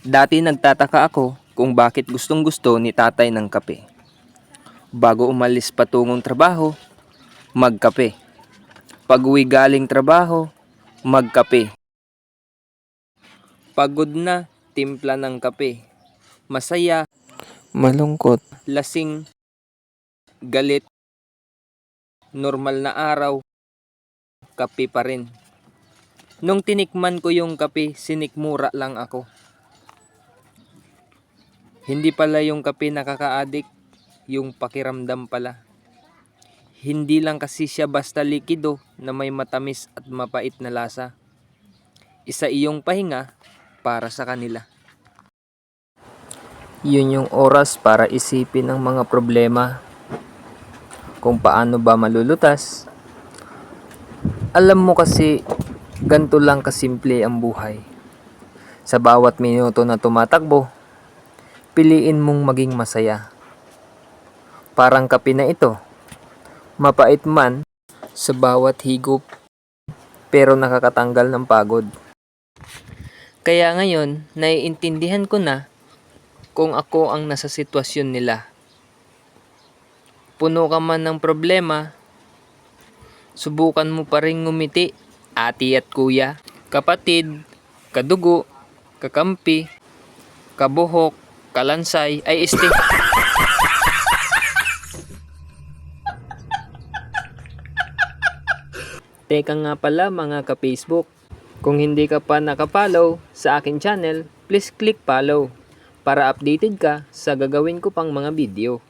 Dati nagtataka ako kung bakit gustong-gusto ni tatay ng kape. Bago umalis patungong trabaho, magkape. Pag-uwi galing trabaho, magkape. Pagod na, timpla ng kape. Masaya, malungkot, lasing, galit, normal na araw, kape pa rin. Nung tinikman ko yung kape, sinikmura lang ako. Hindi pala yung kape nakaka-addict, yung pakiramdam pala. Hindi lang kasi siya basta likido na may matamis at mapait na lasa. Isa iyong pahinga para sa kanila. Yun yung oras para isipin ang mga problema. Kung paano ba malulutas. Alam mo kasi, ganito lang kasimple ang buhay. Sa bawat minuto na tumatakbo, piliin mong maging masaya. Parang kape na ito. Mapait man sa bawat higop, pero nakakatanggal ng pagod. Kaya ngayon, naiintindihan ko na kung ako ang nasa sitwasyon nila. Puno ka man ng problema, subukan mo pa rin ngumiti, ate at kuya, kapatid, kadugo, kakampi, kabuhok, kalansay, ay Teka nga pala mga ka-Facebook, kung hindi ka pa nakapollow sa akin channel, please click follow para updated ka sa gagawin ko pang mga video.